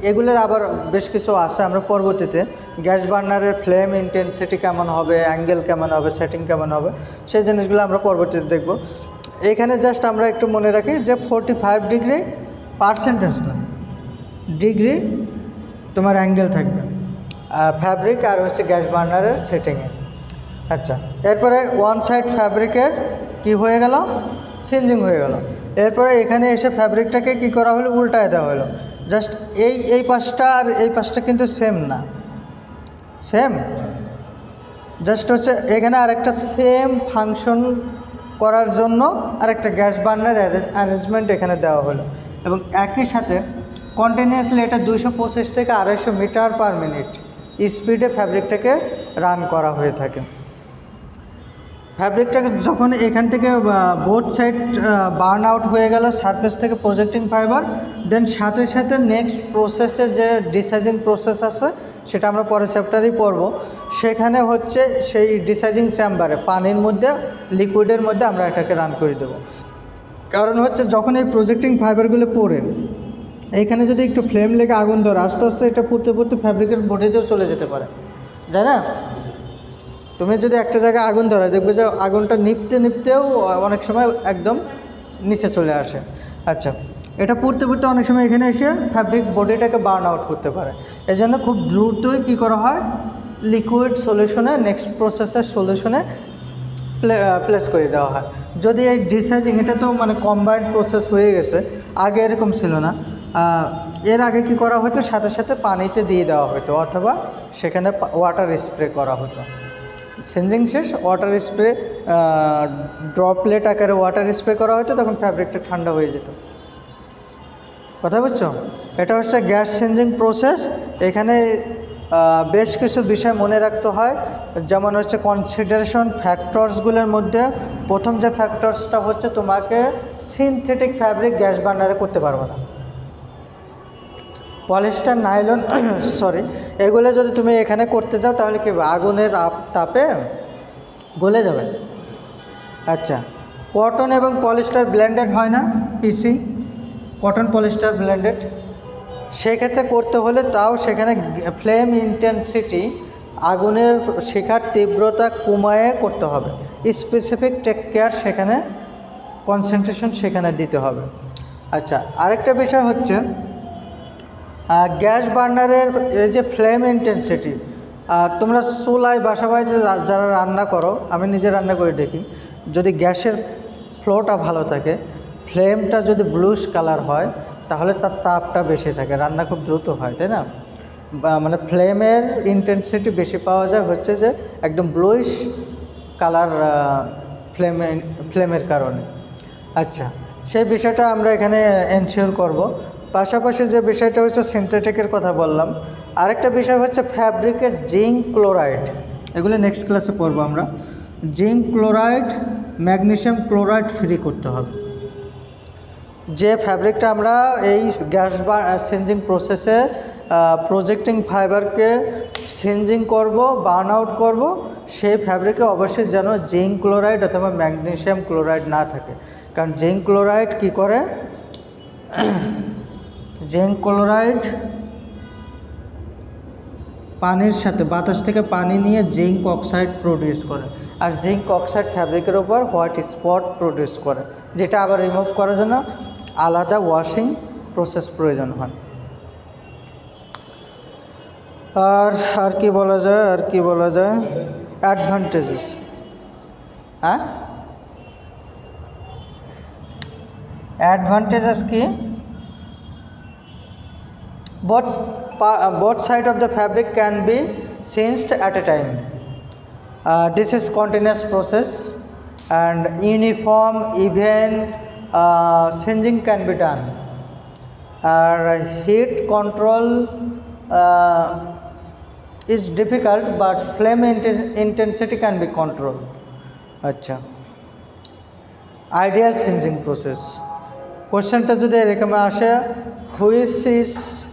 এগুলোর আবার বেশ কিছু আছে, আমরা পরবর্তীতে গ্যাস বার্নারের ফ্লেম ইন্টেন্সিটি কেমন হবে, অ্যাঙ্গেল কেমন হবে, সেটিং কেমন হবে, সেই জিনিসগুলো আমরা পরবর্তীতে দেখব। এইখানে জাস্ট আমরা একটু মনে রাখি যে 45 ডিগ্রি পার্সেন্টেজ না, ডিগ্রি তোমার অ্যাঙ্গেল থাকবে ফ্যাব্রিক আর হচ্ছে গ্যাস বার্নারের সেটিংয়ে। আচ্ছা, এরপরে ওয়ান সাইড ফ্যাব্রিকের কি হয়ে গেল, সিনজিং হয়ে গেল। এরপরে এখানে এসে ফ্যাব্রিকটাকে কি করা হলো, উল্টায় দেওয়া হলো। জাস্ট এই পাশটা আর এই পাশটা কিন্তু সেম না, সেম জাস্ট হচ্ছে এখানে আরেকটা সেম ফাংশন করার জন্য আরেকটা গ্যাস বার্নার অ্যারেঞ্জমেন্ট এখানে দেওয়া হলো। এবং একই সাথে কন্টিনিউয়াসলি এটা 225 থেকে 250 মিটার পার মিনিট স্পিডে ফ্যাব্রিকটাকে রান করা হয়ে থাকে। ফ্যাব্রিকটাকে যখন এখান থেকে বোথ সাইড বার্ন আউট হয়ে গেল সারফেস থেকে প্রজেক্টিং ফাইবার, দেন সাথে সাথে নেক্সট প্রসেসে যে ডিসাইজিং প্রসেস আছে সেটা আমরা পরের চ্যাপ্টারেই পড়ব। সেখানে হচ্ছে সেই ডিসাইজিং চেম্বারে পানির মধ্যে, লিকুইডের মধ্যে আমরা এটাকে রান করে দেব। কারণ হচ্ছে যখন এই প্রজেক্টিং ফাইবারগুলো পড়ে এইখানে যদি একটু ফ্লেম লেগে আগুন ধরে আস্তে আস্তে এটা পুড়তে পুড়তে ফ্যাব্রিকের বডিতেও চলে যেতে পারে, তাই না? তুমি যদি একটা জায়গায় আগুন ধরে দেখবে যে আগুনটা নিভতে নিভতেও অনেক সময় একদম নিচে চলে আসে। আচ্ছা, এটা পুড়তে পুড়তে অনেক সময় এখানে এসে ফ্যাব্রিক বডিটাকে বার্ন আউট করতে পারে। এই জন্য খুব দ্রুতই কী করা হয়, লিকুইড সলিউশনে নেক্সট প্রসেসের সলিউশনে প্লেস করে দেওয়া হয়। যদি এই ডিসাইজিং, এটা তো মানে কম্বাইন্ড প্রসেস হয়ে গেছে, আগে এরকম ছিল না। এর আগে কি করা হতো, সাথে সাথে পানিতে দিয়ে দেওয়া হতো অথবা সেখানে ওয়াটার স্প্রে করা হতো। সেঞ্জিং শেষ, ওয়াটার স্প্রে, ড্রপলেট আকারে ওয়াটার স্প্রে করা হতো, তখন ফ্যাব্রিকটা ঠান্ডা হয়ে যেত। কথা বুঝছো? এটা হচ্ছে গ্যাস চেঞ্জিং প্রসেস। এখানে বেশ কিছু বিষয় মনে রাখতে হয়, যেমন হচ্ছে কনসিডারেশন ফ্যাক্টরসগুলোর মধ্যে প্রথম যে ফ্যাক্টরসটা হচ্ছে, তোমাকে সিনথেটিক ফ্যাব্রিক গ্যাস বার্নারে করতে পারবে না। পলিস্টার, নাইলন সরি, এগুলো যদি তুমি এখানে করতে যাও তাহলে কি আগুনের তাপে গলে যাবে। আচ্ছা, কটন এবং পলিস্টার ব্লেন্ডেড হয় না, পিসি কটন পলিস্টার ব্লেন্ডেড, সেক্ষেত্রে করতে হলে তাও সেখানে ফ্লেম ইন্টেন্সিটি, আগুনের শিখার তীব্রতা কমায়ে করতে হবে। স্পেসিফিক টেক কেয়ার সেখানে, কনসেন্ট্রেশন সেখানে দিতে হবে। আচ্ছা, আরেকটা বিষয় হচ্ছে গ্যাস বার্নারের এই যে ফ্লেম ইন্টেন্সিটি, তোমরা চুলায় বাসা বাড়িতে যারা রান্না করো, আমি নিজে রান্না করে দেখি, যদি গ্যাসের ফ্লোটা ভালো থাকে, ফ্লেমটা যদি ব্লুশ কালার হয়, তাহলে তার তাপটা বেশি থাকে, রান্না খুব দ্রুত হয়, তাই না? মানে ফ্লেমের ইন্টেন্সিটি বেশি পাওয়া যায় হচ্ছে যে একদম ব্লুইশ কালার ফ্লেমের কারণে। আচ্ছা, সেই বিষয়টা আমরা এখানে এনশিওর করব। পাশাপাশি যে বিষয়টা হচ্ছে সিনথেটিকের কথা বললাম, আরেকটা বিষয় হচ্ছে ফ্যাব্রিকের জিঙ্ক ক্লোরাইড, এগুলো নেক্সট ক্লাসে পড়বো আমরা। Zinc chloride, magnesium chloride free করতে হবে। যে ফ্যাব্রিকটা আমরা এই গ্যাস বা চেঞ্জিং প্রসেসে প্রজেক্টিং ফাইবারকে চেঞ্জিং করব, বার্ন আউট করব, সেই ফ্যাব্রিকে অবশ্যই যেন জিঙ্ক ক্লোরাইড অথবা ম্যাগনেসিয়াম ক্লোরাইড না থাকে। কারণ জিঙ্ক ক্লোরাইড কী করে, জিঙ্ক ক্লোরাইড পানির সাথে, বাতাস থেকে পানি নিয়ে জিঙ্ক অক্সাইড প্রডিউস করে, আর জিঙ্ক অক্সাইড ফ্যাব্রিকের ওপর হোয়াইট স্পট প্রডিউস করে, যেটা আবার রিমুভ করার জন্য আলাদা ওয়াশিং প্রসেস প্রয়োজন হয়। আর কি বলা যায়, অ্যাডভান্টেজেস, হ্যাঁ অ্যাডভান্টেজেস কি, both side of the fabric can be singed at a time. This is continuous process and uniform even singeing can be done. Heat control is difficult, but flame intensity can be controlled. আচ্ছা, ideal singeing process, কোশ্চেনটা যদি এরকম আসে, which is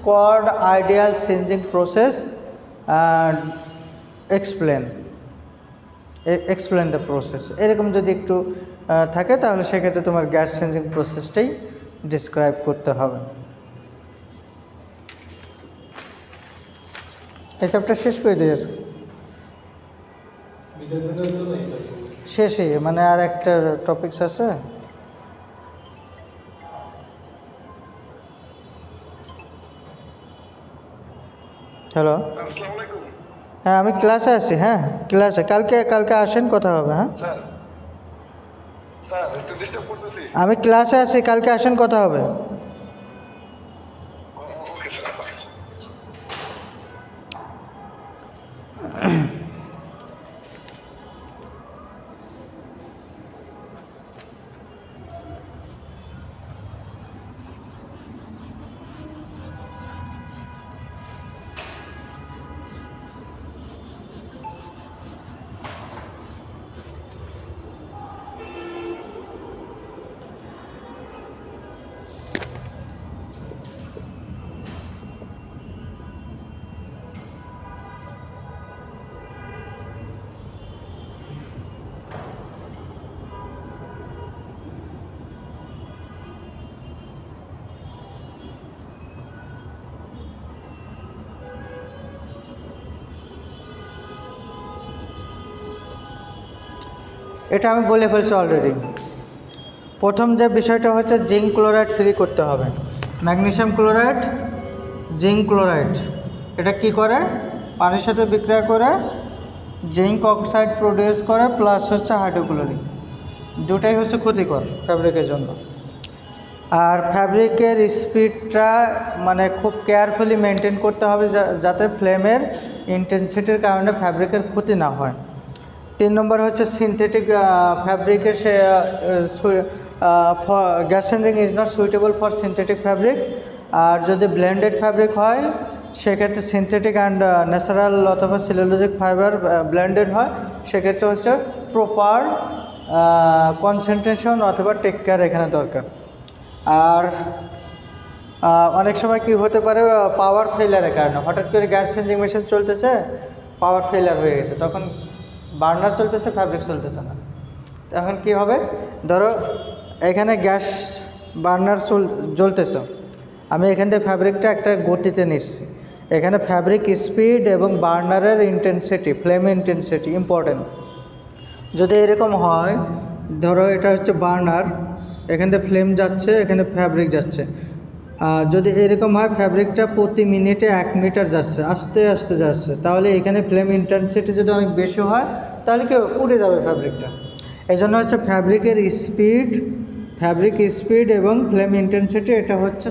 called ideal singeing process, explain the process, এরকম যদি একটু থাকে তাহলে সেক্ষেত্রে তোমার গ্যাস চেঞ্জিং প্রসেসটাই ডিসক্রাইব করতে হবে। এই চ্যাপ্টার শেষ করে দিয়েছে, শেষই মানে আর একটা টপিকস আছে। হ্যালো, হ্যাঁ আমি ক্লাসে আছি, হ্যাঁ ক্লাসে, কালকে আসেন, কথা হবে। হ্যাঁ আমি ক্লাসে আছি, কালকে আসেন, কথা হবে। এটা আমি বলে ফেলছি অলরেডি। প্রথম যে বিষয়টা হচ্ছে জিঙ্ক ক্লোরাইড ফ্রি করতে হবে। ম্যাগনেসিয়াম ক্লোরাইড, জিঙ্ক ক্লোরাইড এটা কি করে, পানির সাথে বিক্রিয়া করে জিঙ্ক অক্সাইড প্রডিউস করে, প্লাস হচ্ছে হাইড্রোক্লোরিক, দুটাই হচ্ছে ক্ষতিকর ফ্যাব্রিকের জন্য। আর ফ্যাব্রিকের স্পিডটা মানে খুব কেয়ারফুলি মেনটেন করতে হবে যাতে ফ্লেমের ইন্টেন্সিটির কারণে ফ্যাব্রিকের ক্ষতি না হয়। 3 নম্বর হচ্ছে সিনথেটিক ফ্যাব্রিকের gas singeing is not suitable for synthetic fabric. আর যদি ব্লেন্ডেড ফ্যাব্রিক হয় সেক্ষেত্রে সিনথেটিক অ্যান্ড ন্যাচারাল অথবা সেলুলোজিক ফাইবার ব্লেন্ডেড হয়, সেক্ষেত্রে হচ্ছে প্রপার কনসেন্ট্রেশন অথবা টেক কেয়ার এখানে দরকার। আর অনেক সময় কি হতে পারে, পাওয়ার ফেলারের কারণে হঠাৎ করে গ্যাস চেঞ্জিং মেশিন চলতেছে, পাওয়ার ফেলার হয়ে গেছে, তখন বার্নার চলতেছে, ফ্যাব্রিক চলতেছে না, তখন কি হবে, ধরো এখানে গ্যাস বার্নার জ্বলতেছে, আমি এখান থেকে ফ্যাব্রিকটা একটা গতিতে নিচ্ছি, এখানে ফ্যাব্রিক স্পিড এবং বার্নারের ইন্টেন্সিটি, ফ্লেম ইন্টেন্সিটি ইম্পর্টেন্ট। যদি এরকম হয়, ধরো এটা হচ্ছে বার্নার, এখান থেকে ফ্লেম যাচ্ছে, এখানে ফ্যাব্রিক যাচ্ছে, যদি এরকম হয় ফ্যাব্রিকটা প্রতি মিনিটে 1 মিটার যাচ্ছে, আস্তে আস্তে যাচ্ছে, তাহলে এখানে ফ্লেম ইন্টেন্সিটি যদি অনেক বেশি হয় তাহলে কি উড়ে যাবে ফ্যাব্রিকটা। এই জন্য হচ্ছে ফ্যাব্রিক স্পিড এবং ফ্লেম ইন্টেন্সিটি এটা হচ্ছে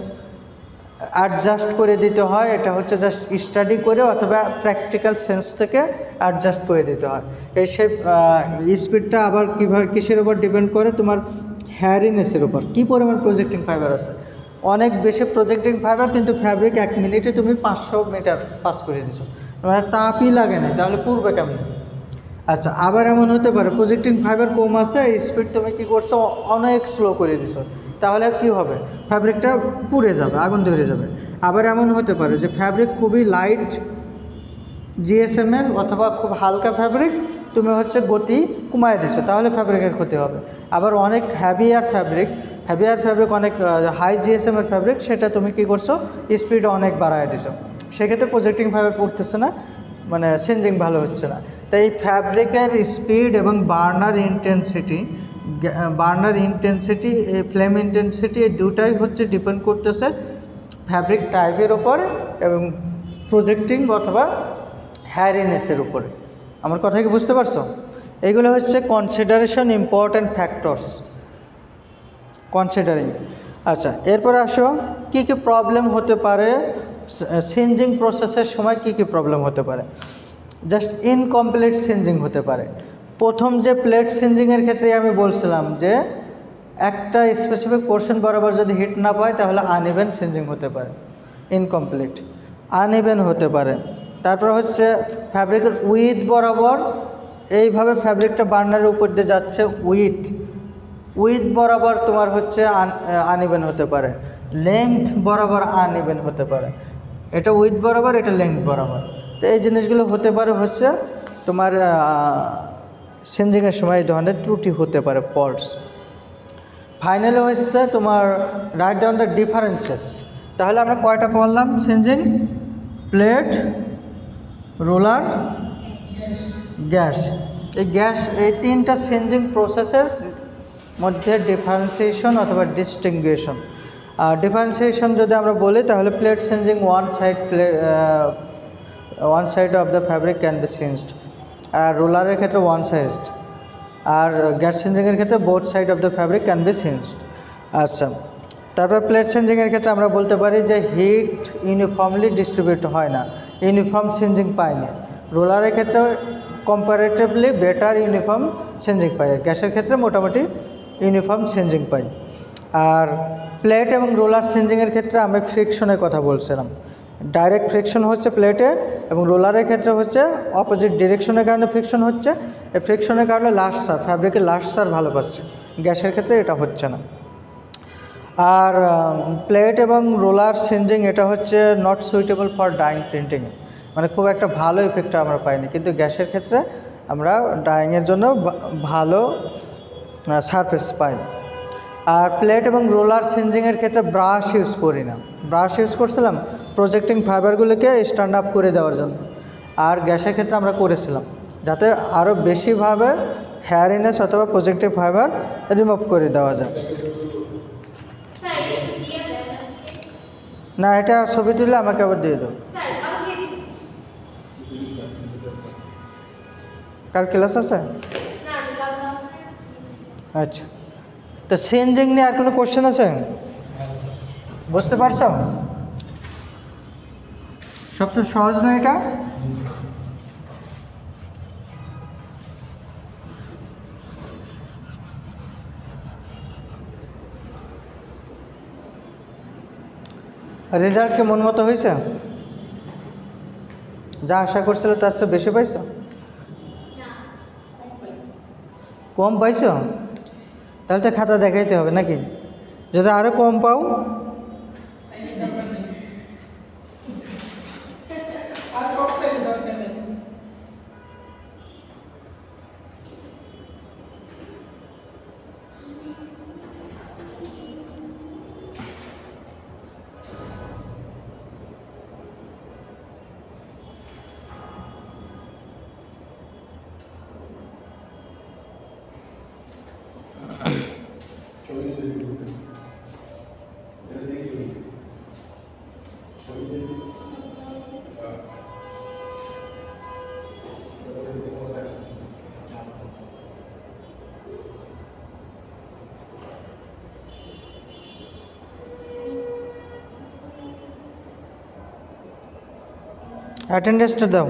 অ্যাডজাস্ট করে দিতে হয়, এটা হচ্ছে জাস্ট স্টাডি করে অথবা প্র্যাকটিক্যাল সেন্স থেকে অ্যাডজাস্ট করে দিতে হয়। এই সেই স্পিডটা আবার কীভাবে কিসের উপর ডিপেন্ড করে, তোমার হ্যারিনেসের উপর, কী পরিমাণ প্রজেক্টিং ফাইবার আছে। অনেক বেশি প্রজেক্টিং ফাইবার কিন্তু ফ্যাব্রিক 1 মিনিটে তুমি 500 মিটার পাস করে দিছো, মানে তাপই লাগে না, তাহলে পুড়বে কেমন। আচ্ছা, আবার এমন হতে পারে প্রজেক্টিং ফাইবার কম আছে, স্পিড তুমি কী করছো অনেক স্লো করে দিছো, তাহলে কি হবে, ফ্যাব্রিকটা পুড়ে যাবে, আগুন ধরে যাবে। আবার এমন হতে পারে যে ফ্যাব্রিক খুবই লাইট জিএসএমের অথবা খুব হালকা ফ্যাব্রিক, তুমি হচ্ছে গতি কমায় দিছো, তাহলে ফ্যাব্রিকের ক্ষতি হবে। আবার অনেক হ্যাভিয়ার ফ্যাব্রিক অনেক হাই জিএসএমের ফ্যাব্রিক, সেটা তুমি কি করছো স্পিড অনেক বাড়ায় দিছো, সেক্ষেত্রে প্রজেক্টিং ফাইবার পড়তেছে না, মানে চেঞ্জিং ভালো হচ্ছে না। তাই এই ফ্যাব্রিকের স্পিড এবং বার্নার ইন্টেন্সিটি, এই ফ্লেম ইন্টেন্সিটি, এই দুটাই হচ্ছে ডিপেন্ড করতেছে ফ্যাব্রিক টাইপের ওপরে এবং প্রজেক্টিং অথবা হ্যারিনেসের উপরে। আমার কথা কি বুঝতে পারছো? এগুলো হচ্ছে কনসিডারেশন ইম্পর্ট্যান্ট ফ্যাক্টরস কনসিডারিং। আচ্ছা, এরপরে আসো কী কী প্রবলেম হতে পারে সিনজিং প্রসেসের সময়, কী কী প্রবলেম হতে পারে। জাস্ট ইনকমপ্লিট সিনজিং হতে পারে। প্রথম যে প্লেট সিনজিংয়ের ক্ষেত্রে আমি বলছিলাম যে একটা স্পেসিফিক পোর্শন বরাবর যদি হিট না পায় তাহলে আনইভেন সিনজিং হতে পারে, ইনকমপ্লিট আনইভেন হতে পারে। তারপর হচ্ছে ফ্যাব্রিকের উইথ বরাবর, এইভাবে ফ্যাব্রিকটা বার্নারের উপর দিয়ে যাচ্ছে, উইথ বরাবর তোমার হচ্ছে আনইভেন হতে পারে, লেংথ বরাবর আনইভেন হতে পারে, এটা উইথ বরাবর, এটা লেংথ বরাবর। তো এই জিনিসগুলো হতে পারে হচ্ছে তোমার সিনজিংয়ের সময় এই ধরনের ত্রুটি হতে পারে, ফল্টস। ফাইনালি হচ্ছে তোমার রাইট ডাউন দ্য ডিফারেন্সেস। তাহলে আমরা কয়টা পড়লাম সিনজিং, প্লেট, রোলার, গ্যাস। এই 3টা সিনজিং প্রসেসের মধ্যে ডিফারেন্সিয়েশন অথবা ডিস্টিংগুয়েশন। আর ডিফারেন্সিয়েশন যদি আমরা বলি তাহলে plate singeing one side of the fabric can be singed, আর রোলারের ক্ষেত্রে ওয়ান সাইড, আর গ্যাস সিনজিংয়ের ক্ষেত্রে both side of the fabric can be singed. আচ্ছা, তারপর প্লেট সিনজিংয়ের ক্ষেত্রে আমরা বলতে পারি যে হিট ইউনিফর্মলি ডিস্ট্রিবিউট হয় না, ইউনিফর্ম সিনজিং পায় না। রোলারের ক্ষেত্রে কম্পারেটিভলি বেটার ইউনিফর্ম সিনজিং পাই, গ্যাসের ক্ষেত্রে মোটামুটি ইউনিফর্ম সিনজিং পাই। আর প্লেট এবং রোলার সিনজিংয়ের ক্ষেত্রে আমি ফ্রিকশনের কথা বলছিলাম, ডাইরেক্ট ফ্রিকশন হচ্ছে প্লেটে, এবং রোলারের ক্ষেত্রে হচ্ছে অপোজিট ডিরেকশনের কারণে ফ্রিকশন হচ্ছে, এই ফ্রিকশনের কারণে লাস্ট সার, ফ্যাব্রিকের লাস্ট সার ভালো পাচ্ছে, গ্যাসের ক্ষেত্রে এটা হচ্ছে না। আর প্লেট এবং রোলার সিনজিং এটা হচ্ছে not suitable for dyeing printing, মানে খুব একটা ভালো ইফেক্টটা আমরা পাইনি, কিন্তু গ্যাসের ক্ষেত্রে আমরা ডাইংয়ের জন্য ভালো সারফেস পাই। আর প্লেট এবং রোলার সিনজিংয়ের ক্ষেত্রে ব্রাশ ইউজ করি না, ব্রাশ ইউজ করছিলাম প্রজেক্টিং ফাইবারগুলোকে স্ট্যান্ড আপ করে দেওয়ার জন্য, আর গ্যাসের ক্ষেত্রে আমরা করেছিলাম যাতে আরও বেশিভাবে হেয়ারিনেস অথবা পজিটিভ ফাইবার রিমুভ করে দেওয়া যায়। না, এটা ছবি তুলে আমাকে আবার দিয়ে দাও। কাল ক্লাস আছে? আচ্ছা, তো চেঞ্জিং নিয়ে আর কোনো কোশ্চেন আছে? বুঝতে পারছো? সবচেয়ে সহজ নয় এটা? রেজাল্ট কি মন মতো হয়েছে? যা আশা করছিল তার চেয়ে বেশি পাইছো? কম পাইছো? তাহলে তো খাতা দেখাইতে হবে নাকি? যদি আরও কম পাও অ্যাটেন্ডেন্সটা দাও।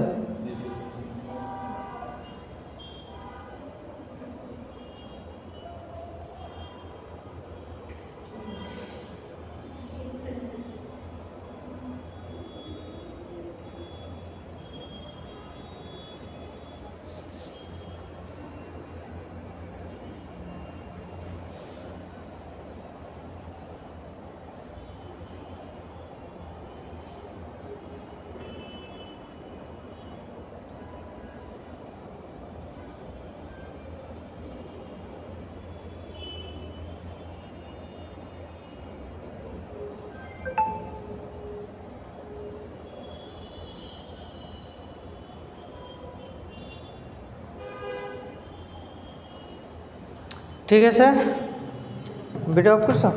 ঠিক আছে, ভিডিও অফ করছো?